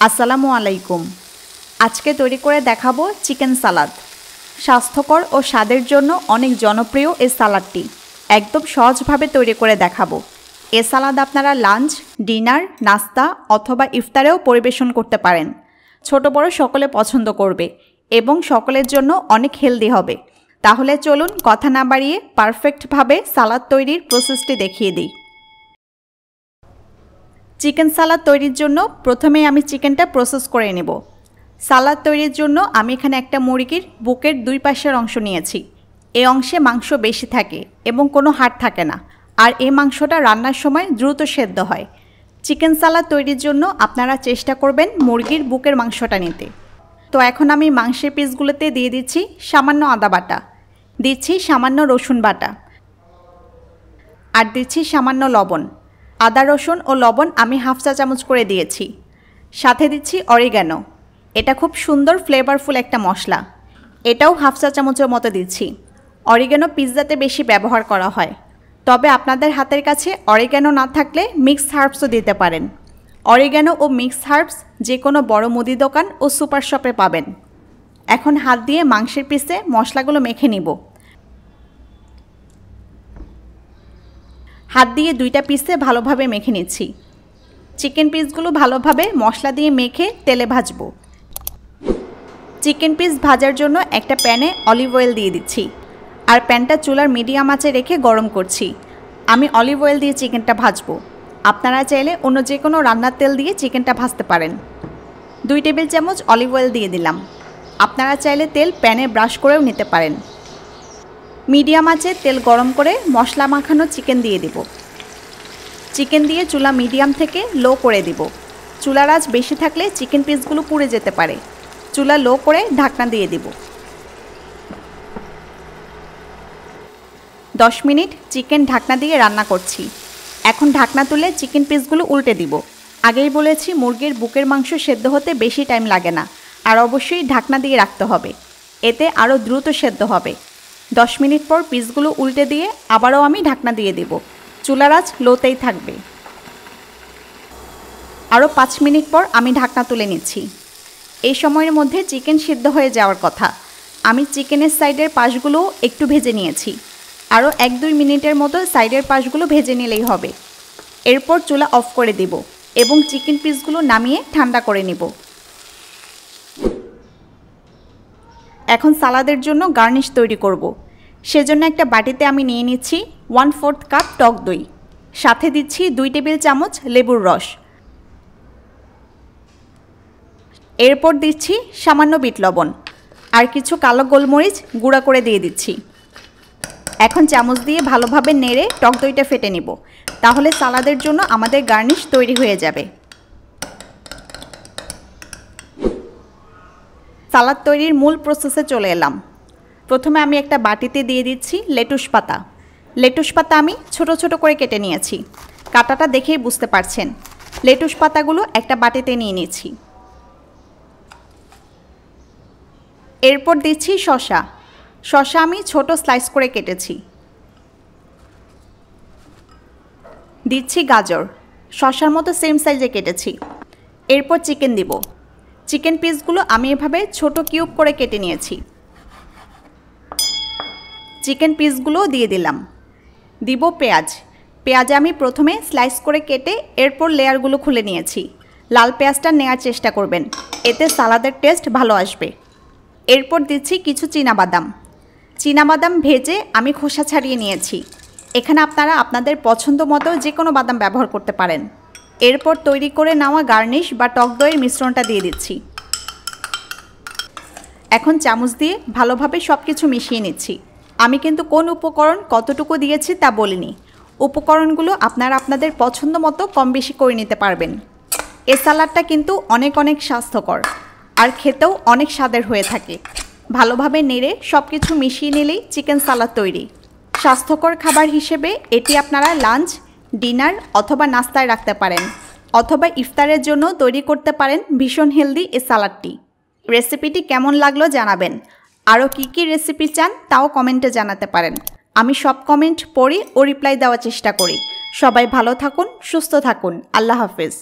আসসালামু আলাইকুম। আজকে তৈরি করে দেখাবো চিকেন সালাদ। স্বাস্থ্যকর ও স্বাদের জন্য অনেক জনপ্রিয় এই সালাদটি একদম সহজভাবে তৈরি করে দেখাবো। এ সালাদ আপনারা লাঞ্চ, ডিনার, নাস্তা অথবা ইফতারেও পরিবেশন করতে পারেন। ছোট বড় সকলে পছন্দ করবে এবং সকলের জন্য অনেক হেলদি হবে। তাহলে চলুন কথা না বাড়িয়ে পারফেক্টভাবে সালাদ তৈরির প্রসেসটি দেখিয়ে দিই। চিকেন সালাদ তৈরির জন্য প্রথমে আমি চিকেনটা প্রসেস করে নেব। সালাদ তৈরির জন্য আমি এখানে একটা মুরগির বুকের দুই পাশের অংশ নিয়েছি। এই অংশে মাংস বেশি থাকে এবং কোনো হাড় থাকে না, আর এই মাংসটা রান্নার সময় দ্রুত সেদ্ধ হয়। চিকেন সালাদ তৈরির জন্য আপনারা চেষ্টা করবেন মুরগির বুকের মাংসটা নিতে। তো এখন আমি মাংসের পিসগুলোতে দিয়ে দিচ্ছি সামান্য আদা বাটা, দিচ্ছি সামান্য রসুন বাটা, আর দিচ্ছি সামান্য লবণ। আদা, রসুন ও লবণ আমি হাফ চা চামচ করে দিয়েছি। সাথে দিচ্ছি অরিগ্যানো, এটা খুব সুন্দর ফ্লেভারফুল একটা মশলা, এটাও হাফ চা চামচের মতো দিচ্ছি। অরিগ্যানো পিৎজাতে বেশি ব্যবহার করা হয়, তবে আপনাদের হাতের কাছে অরিগ্যানো না থাকলে মিক্সড হার্বসও দিতে পারেন। অরিগ্যানো ও মিক্সড হার্বস যে কোনো বড় মুদি দোকান ও সুপার শপে পাবেন। এখন হাত দিয়ে মাংসের পিসে মশলাগুলো মেখে নিব। হাত দিয়ে দুইটা পিসে ভালোভাবে মেখে নিচ্ছি। চিকেন পিসগুলো ভালোভাবে মশলা দিয়ে মেখে তেলে ভাজবো। চিকেন পিস ভাজার জন্য একটা প্যানে অলিভ অয়েল দিয়ে দিচ্ছি, আর প্যানটা চুলার মিডিয়াম আঁচে রেখে গরম করছি। আমি অলিভ অয়েল দিয়ে চিকেনটা ভাজবো। আপনারা চাইলে অন্য যে কোনো রান্নার তেল দিয়ে চিকেনটা ভাজতে পারেন। 2 টেবিল চামচ অলিভ অয়েল দিয়ে দিলাম। আপনারা চাইলে তেল প্যানে ব্রাশ করেও নিতে পারেন। মিডিয়াম আঁচে তেল গরম করে মশলা মাখানো চিকেন দিয়ে দিব। চিকেন দিয়ে চুলা মিডিয়াম থেকে লো করে দিব। চুলার আঁচ বেশি থাকলে চিকেন পিসগুলো পুড়ে যেতে পারে। চুলা লো করে ঢাকনা দিয়ে দিব। 10 মিনিট চিকেন ঢাকনা দিয়ে রান্না করছি। এখন ঢাকনা তুলে চিকেন পিসগুলো উল্টে দিব। আগেই বলেছি মুরগির বুকের মাংস সেদ্ধ হতে বেশি টাইম লাগে না, আর অবশ্যই ঢাকনা দিয়ে রাখতে হবে, এতে আরও দ্রুত সেদ্ধ হবে। 10 মিনিট পর পিসগুলো উল্টে দিয়ে আবারও আমি ঢাকনা দিয়ে দেব। চুলার আঁচ লোতেই থাকবে। আরও 5 মিনিট পর আমি ঢাকনা তুলে নিচ্ছি। এই সময়ের মধ্যে চিকেন সিদ্ধ হয়ে যাওয়ার কথা। আমি চিকেনের সাইডের পাশগুলো একটু ভেজে নিয়েছি। আরও 1-2 মিনিটের মতো সাইডের পাশগুলো ভেজে নিলেই হবে। এরপর চুলা অফ করে দেব এবং চিকেন পিসগুলো নামিয়ে ঠান্ডা করে নেব। এখন সালাদের জন্য গার্নিশ তৈরি করব। সেজন্য একটা বাটিতে আমি নিয়ে নিচ্ছি 1/4 কাপ টক দই, সাথে দিচ্ছি 2 টেবিল চামচ লেবুর রস, এরপর দিচ্ছি সামান্য বিট লবণ, আর কিছু কালো গোলমরিচ গুঁড়া করে দিয়ে দিচ্ছি। এখন চামচ দিয়ে ভালোভাবে নেড়ে টক দইটা ফেটে নিব। তাহলে সালাদের জন্য আমাদের গার্নিশ তৈরি হয়ে যাবে। সালাদ তৈরির মূল প্রসেসে চলে এলাম। প্রথমে আমি একটা বাটিতে দিয়ে দিচ্ছি লেটুস পাতা। লেটুস পাতা আমি ছোট ছোট করে কেটে নিয়েছি, কাটাটা দেখেই বুঝতে পারছেন। লেটুস পাতাগুলো একটা বাটিতে নিয়ে নিচ্ছি। এরপর দিচ্ছি শসা। শসা আমি ছোট স্লাইস করে কেটেছি। দিচ্ছি গাজর, শসার মতো সেম সাইজে কেটেছি। এরপর চিকেন দিব। চিকেন পিসগুলো আমি এভাবে ছোট কিউব করে কেটে নিয়েছি। চিকেন পিসগুলোও দিয়ে দিলাম। দিব পেঁয়াজ। পেঁয়াজ আমি প্রথমে স্লাইস করে কেটে এরপর লেয়ারগুলো খুলে নিয়েছি। লাল পেঁয়াজটা নেওয়ার চেষ্টা করবেন, এতে সালাদের টেস্ট ভালো আসবে। এরপর দিচ্ছি কিছু চীনাবাদাম। চীনাবাদাম ভেজে আমি খোসা ছাড়িয়ে নিয়েছি। এখানে আপনারা আপনাদের পছন্দ মতো যে কোনো বাদাম ব্যবহার করতে পারেন। এরপর তৈরি করে নেওয়া গার্নিশ বা টক দইয়ের মিশ্রণটা দিয়ে দিচ্ছি। এখন চামচ দিয়ে ভালোভাবে সব কিছু মিশিয়ে নিচ্ছি। আমি কিন্তু কোন উপকরণ কতটুকু দিয়েছি তা বলিনি। উপকরণগুলো আপনারা আপনাদের পছন্দ মতো কম বেশি করে নিতে পারবেন। এই সালাডটা কিন্তু অনেক স্বাস্থ্যকর, আর খেতেও অনেক স্বাদের হয়ে থাকে। ভালোভাবে নেড়ে সব কিছু মিশিয়ে নিলেই চিকেন সালাদ তৈরি। স্বাস্থ্যকর খাবার হিসেবে এটি আপনারা লাঞ্চ, ডিনার অথবা নাস্তায় রাখতে পারেন, অথবা ইফতারের জন্য তৈরি করতে পারেন ভীষণ হেলদি এই সালাডটি। রেসিপিটি কেমন লাগলো জানাবেন। আরও কী রেসিপি চান তাও কমেন্টে জানাতে পারেন। আমি সব কমেন্ট পড়ি ও রিপ্লাই দেওয়ার চেষ্টা করি। সবাই ভালো থাকুন, সুস্থ থাকুন। আল্লাহ হাফেজ।